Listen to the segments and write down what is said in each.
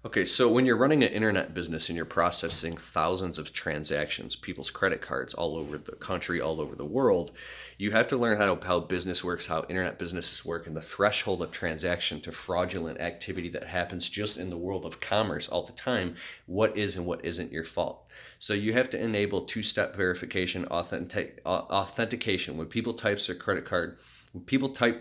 Okay, so when you're running an internet business and you're processing thousands of transactions, people's credit cards all over the country, all over the world, you have to learn how business works, how internet businesses work, and the threshold of transaction to fraudulent activity that happens just in the world of commerce all the time. What is and what isn't your fault? So you have to enable two-step verification, authentication. When people type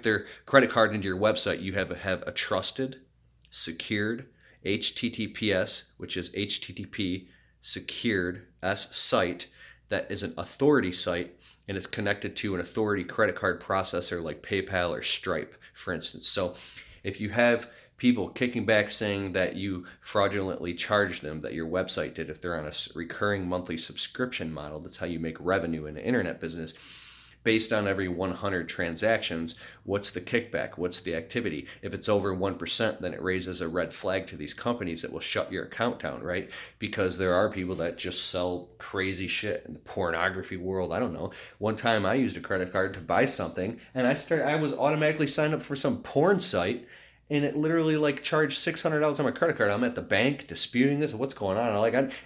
their credit card into your website, you have a trusted, secured, HTTPS, which is HTTP secured S site that is an authority site, and it's connected to an authority credit card processor like PayPal or Stripe, for instance. So if you have people kicking back saying that you fraudulently charged them, that your website did, if they're on a recurring monthly subscription model, that's how you make revenue in the internet business. Based on every 100 transactions, what's the kickback? What's the activity? If it's over 1%, then it raises a red flag to these companies that will shut your account down, right? Because there are people that just sell crazy shit in the pornography world. I don't know. One time I used a credit card to buy something, and I was automatically signed up for some porn site, and it literally like charged $600 on my credit card. I'm at the bank disputing this. What's going on?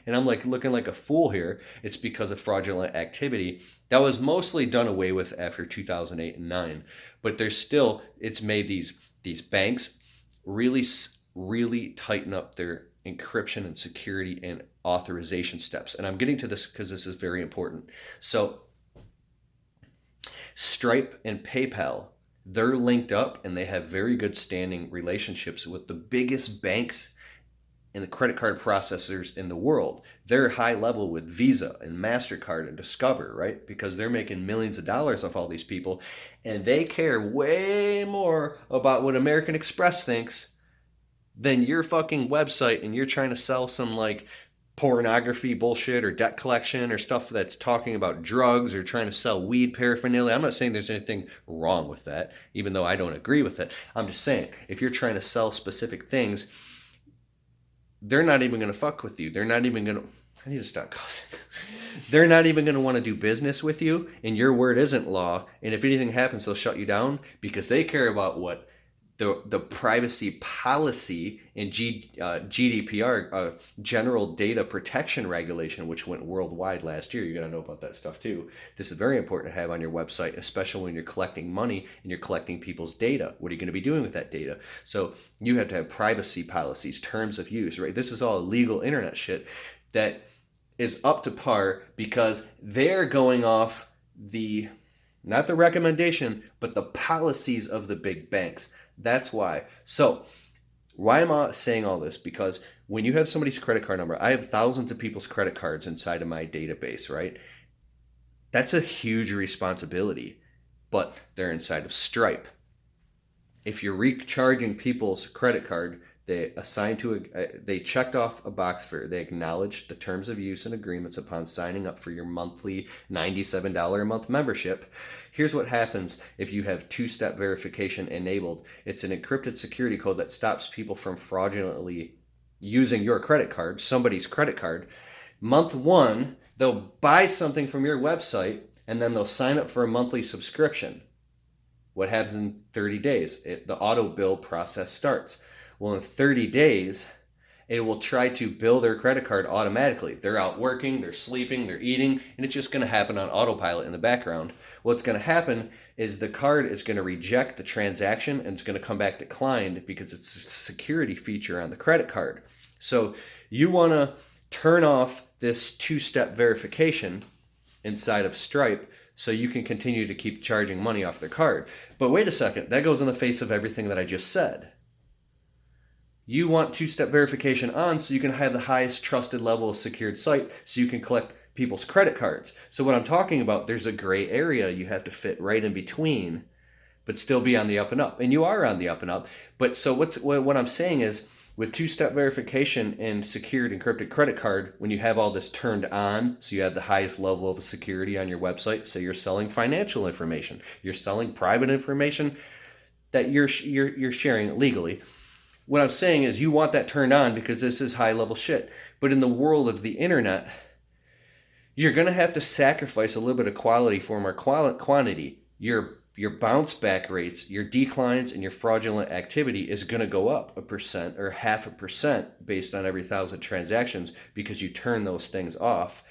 I'm like looking like a fool here. It's because of fraudulent activity that was mostly done away with after 2008 and 9. But there's still, it's made these banks really tighten up their encryption and security and authorization steps. And I'm getting to this because this is very important. So Stripe and PayPal, they're linked up and they have very good standing relationships with the biggest banks and the credit card processors in the world. They're high level with Visa and MasterCard and Discover, right? Because they're making millions of dollars off all these people, and they care way more about what American Express thinks than your fucking website, and you're trying to sell some like pornography bullshit or debt collection or stuff that's talking about drugs or trying to sell weed paraphernalia. I'm not saying there's anything wrong with that, even though I don't agree with it. I'm just saying, if you're trying to sell specific things, they're not even going to fuck with you. They're not even going to, I need to stop cussing. They're not even going to want to do business with you, and your word isn't law. And if anything happens, they'll shut you down because they care about what the privacy policy in GDPR, General Data Protection Regulation, which went worldwide last year. You got to know about that stuff too. This is very important to have on your website, especially when you're collecting money and you're collecting people's data. What are you going to be doing with that data? So you have to have privacy policies, terms of use, right? This is all legal internet shit that is up to par because they're going off not the recommendation, but the policies of the big banks. That's why. So, why am I saying all this? Because when you have somebody's credit card number, I have thousands of people's credit cards inside of my database, right? That's a huge responsibility, but they're inside of Stripe. If you're recharging people's credit card, they checked off a box for they acknowledged the terms of use and agreements upon signing up for your monthly $97 a month membership. Here's what happens if you have two-step verification enabled. It's an encrypted security code that stops people from fraudulently using your credit card, somebody's credit card. Month one, they'll buy something from your website and then they'll sign up for a monthly subscription. What happens in 30 days? The auto bill process starts. Well, in 30 days, it will try to bill their credit card automatically. They're out working, they're sleeping, they're eating, and it's just going to happen on autopilot in the background. What's going to happen is the card is going to reject the transaction and it's going to come back declined because it's a security feature on the credit card. So you want to turn off this two-step verification inside of Stripe so you can continue to keep charging money off their card. But wait a second, that goes in the face of everything that I just said. You want two-step verification on so you can have the highest trusted level of secured site so you can collect people's credit cards. So what I'm talking about, there's a gray area you have to fit right in between, but still be on the up and up. And you are on the up and up. But so what I'm saying is, with two-step verification and secured encrypted credit card, when you have all this turned on, so you have the highest level of security on your website, so you're selling financial information, you're selling private information that you're sharing legally. What I'm saying is you want that turned on because this is high-level shit. But in the world of the internet, you're going to have to sacrifice a little bit of quality for more quantity. Your your bounce back rates, your declines, and your fraudulent activity is going to go up 1% or 0.5% based on every 1,000 transactions because you turn those things off.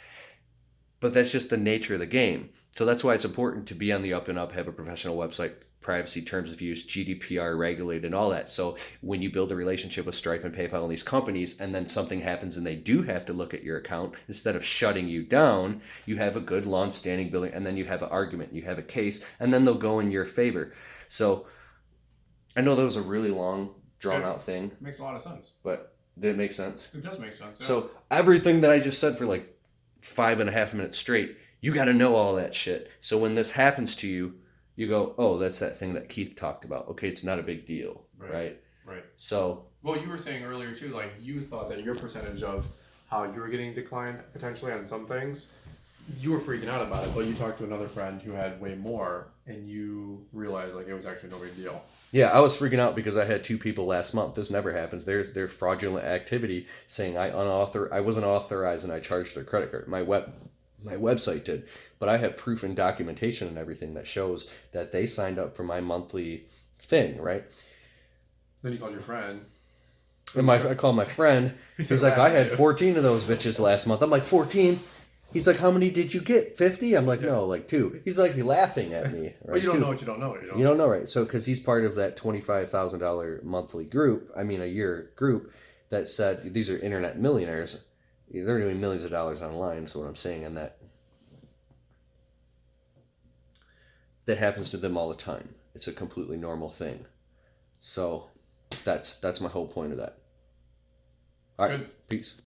But that's just the nature of the game. So that's why it's important to be on the up and up, have a professional website, privacy, terms of use, GDPR regulated, and all that. So when you build a relationship with Stripe and PayPal and these companies, and then something happens and they do have to look at your account, instead of shutting you down, you have a good long-standing billing, and then you have an argument, you have a case, and then they'll go in your favor. So I know that was a really long, drawn-out thing. It makes a lot of sense. But did it make sense? It does make sense, yeah. So everything that I just said for like 5.5 minutes straight, you got to know all that shit. So when this happens to you, you go, oh, that's that thing that Keith talked about. Okay, it's not a big deal, right? So, well, you were saying earlier too, like you thought that your percentage of how you were getting declined potentially on some things, you were freaking out about it, but you talked to another friend who had way more, and you realized like it was actually no big deal. Yeah, I was freaking out because I had 2 people last month. This never happens. There's fraudulent activity saying I wasn't authorized and I charged their credit card. My website did, but I have proof and documentation and everything that shows that they signed up for my monthly thing, right? Then you called your friend. And I called my friend. He's like, I had 14 of those bitches last month. I'm like, 14? He's like, how many did you get? 50? I'm like, no, like 2. He's like, you're laughing at me. Right? But you don't know what you don't know. You don't know, right? So, because he's part of that $25,000 monthly group, a year group, that said these are internet millionaires. They're doing millions of dollars online, is what I'm saying, and that happens to them all the time. It's a completely normal thing. So, that's my whole point of that. All right, peace.